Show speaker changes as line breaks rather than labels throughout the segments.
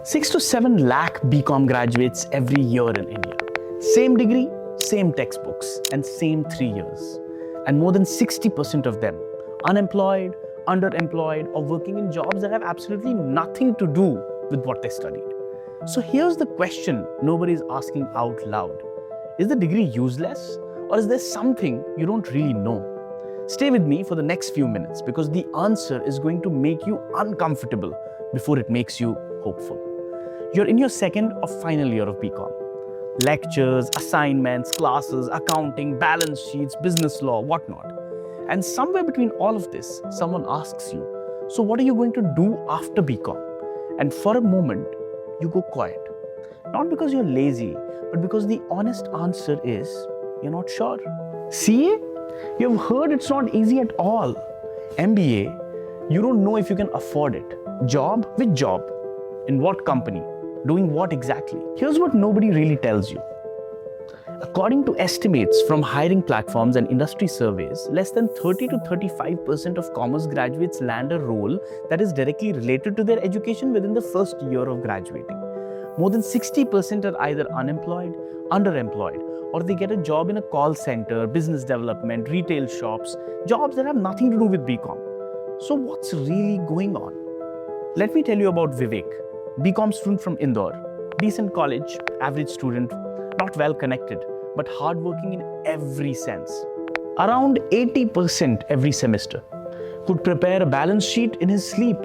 6 to 7 lakh BCom graduates every year in India. Same degree, same textbooks, and same 3 years. And more than 60% of them unemployed, underemployed, or working in jobs that have absolutely nothing to do with what they studied. So here's the question nobody's asking out loud. Is the degree useless, or is there something you don't really know? Stay with me for the next few minutes because the answer is going to make you uncomfortable before it makes you hopeful. You're in your second or final year of BCom. Lectures, assignments, classes, accounting, balance sheets, business law, whatnot. And somewhere between all of this, someone asks you, so what are you going to do after BCom? And for a moment, you go quiet. Not because you're lazy, but because the honest answer is, you're not sure. CA? You've heard it's not easy at all. MBA? You don't know if you can afford it. Job? Which job? In what company? Doing what exactly? Here's what nobody really tells you. According to estimates from hiring platforms and industry surveys, less than 30 to 35% of commerce graduates land a role that is directly related to their education within the first year of graduating. More than 60% are either unemployed, underemployed, or they get a job in a call center, business development, retail shops, jobs that have nothing to do with BCom. So what's really going on? Let me tell you about Vivek, BCom student from Indore, decent college, average student, not well connected, but hardworking in every sense. Around 80% every semester. Could prepare a balance sheet in his sleep.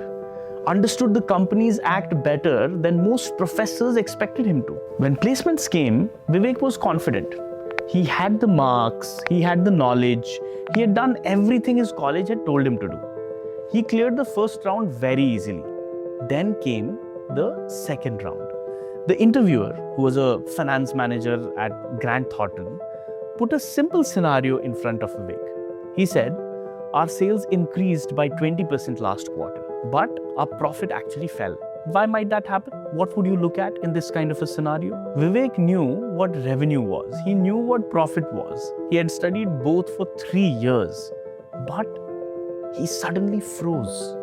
Understood the Companies Act better than most professors expected him to. When placements came, Vivek was confident. He had the marks, he had the knowledge, he had done everything his college had told him to do. He cleared the first round very easily. Then came the second round. The interviewer, who was a finance manager at Grant Thornton, put a simple scenario in front of Vivek. He said, our sales increased by 20% last quarter, but our profit actually fell. Why might that happen? What would you look at in this kind of a scenario? Vivek knew what revenue was. He knew what profit was. He had studied both for 3 years, but he suddenly froze.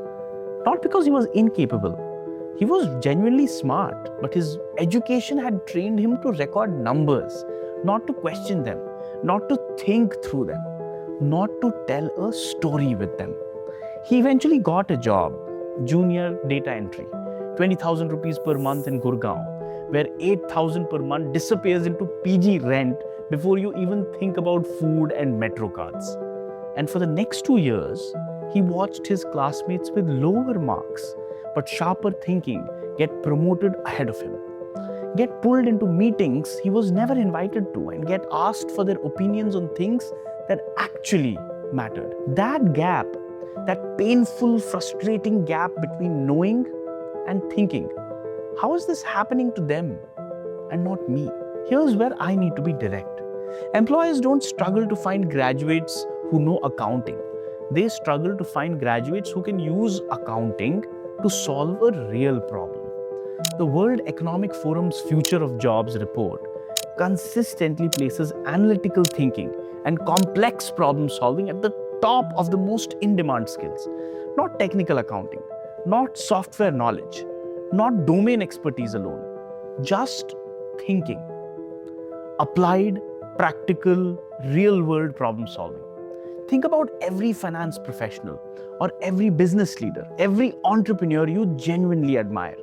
Not because he was incapable. He was genuinely smart, but his education had trained him to record numbers, not to question them, not to think through them, not to tell a story with them. He eventually got a job, junior data entry, 20,000 rupees per month in Gurgaon, where 8,000 per month disappears into PG rent before you even think about food and metro cards. And for the next 2 years, he watched his classmates with lower marks but sharper thinking get promoted ahead of him, get pulled into meetings he was never invited to, and get asked for their opinions on things that actually mattered. That gap, that painful, frustrating gap between knowing and thinking, how is this happening to them and not me? Here's where I need to be direct. Employers don't struggle to find graduates who know accounting. They struggle to find graduates who can use accounting to solve a real problem. The World Economic Forum's Future of Jobs report consistently places analytical thinking and complex problem solving at the top of the most in-demand skills. Not technical accounting, not software knowledge, not domain expertise alone, just thinking. Applied, practical, real-world problem solving. Think about every finance professional or every business leader, every entrepreneur you genuinely admire.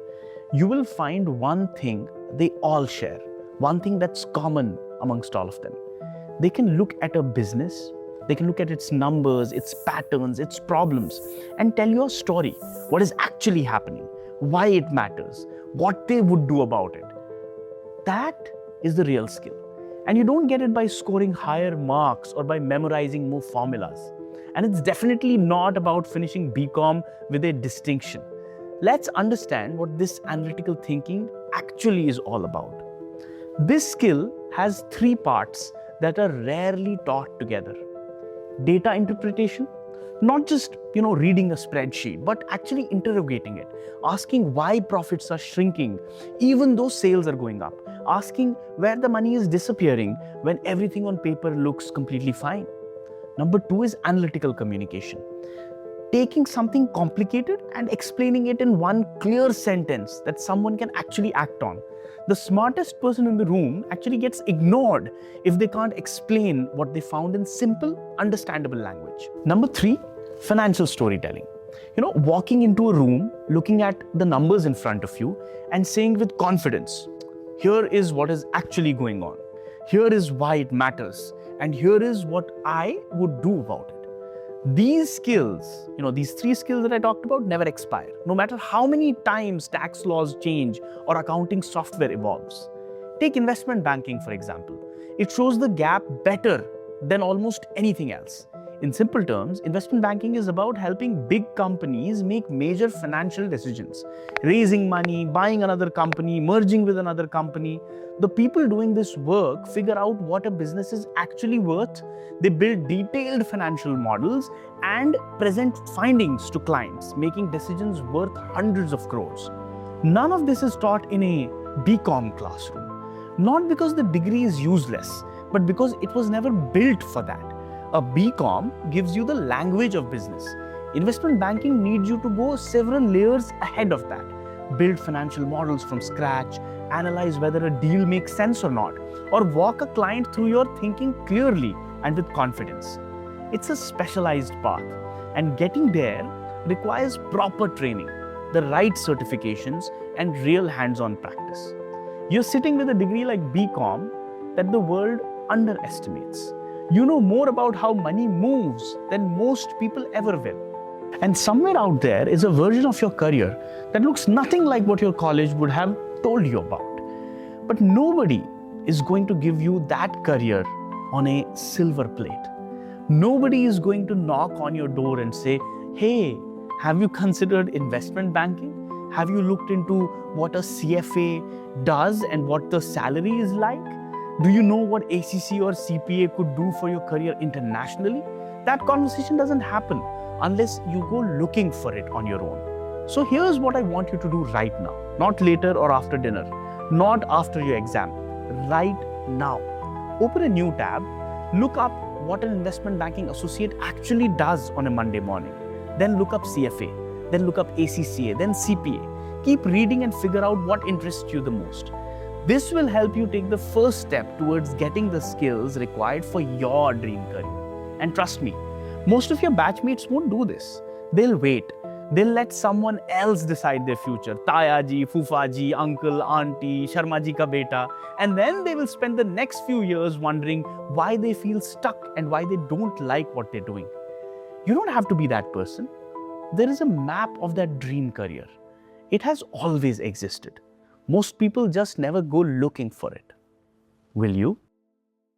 You will find one thing they all share, one thing that's common amongst all of them. They can look at a business, they can look at its numbers, its patterns, its problems, and tell you a story, what is actually happening, why it matters, what they would do about it. That is the real skill. And you don't get it by scoring higher marks or by memorizing more formulas. And it's definitely not about finishing BCom with a distinction. Let's understand what this analytical thinking actually is all about. This skill has 3 parts that are rarely taught together. Data interpretation, not just reading a spreadsheet, but actually interrogating it, asking why profits are shrinking even though sales are going up, asking where the money is disappearing when everything on paper looks completely fine. Number 2 is analytical communication. taking something complicated and explaining it in one clear sentence that someone can actually act on. The smartest person in the room actually gets ignored if they can't explain what they found in simple, understandable language. Number 3, financial storytelling. Walking into a room, looking at the numbers in front of you and saying with confidence, here is what is actually going on. Here is why it matters. And here is what I would do about it. These skills, these 3 skills that I talked about never expire, no matter how many times tax laws change or accounting software evolves. Take investment banking, for example. It shows the gap better than almost anything else. In simple terms, investment banking is about helping big companies make major financial decisions. Raising money, buying another company, merging with another company. The people doing this work figure out what a business is actually worth. They build detailed financial models and present findings to clients, making decisions worth hundreds of crores. None of this is taught in a BCom classroom. Not because the degree is useless, but because it was never built for that. A BCom gives you the language of business. Investment banking needs you to go several layers ahead of that. Build financial models from scratch, analyze whether a deal makes sense or not, or walk a client through your thinking clearly and with confidence. It's a specialized path, and getting there requires proper training, the right certifications, and real hands-on practice. You're sitting with a degree like BCom that the world underestimates. You know more about how money moves than most people ever will. And somewhere out there is a version of your career that looks nothing like what your college would have told you about. But nobody is going to give you that career on a silver plate. Nobody is going to knock on your door and say, hey, have you considered investment banking? Have you looked into what a CFA does and what the salary is like? Do you know what ACC or CPA could do for your career internationally? That conversation doesn't happen unless you go looking for it on your own. So here's what I want you to do right now. Not later or after dinner. Not after your exam. Right now. Open a new tab. Look up what an investment banking associate actually does on a Monday morning. Then look up CFA. Then look up ACCA. Then CPA. Keep reading and figure out what interests you the most. This will help you take the first step towards getting the skills required for your dream career. And trust me, most of your batchmates won't do this. They'll wait. They'll let someone else decide their future. Taya ji, Fufa ji, uncle, auntie, Sharma ji ka beta. And then they will spend the next few years wondering why they feel stuck and why they don't like what they're doing. You don't have to be that person. There is a map of that dream career. It has always existed. Most people just never go looking for it. Will you?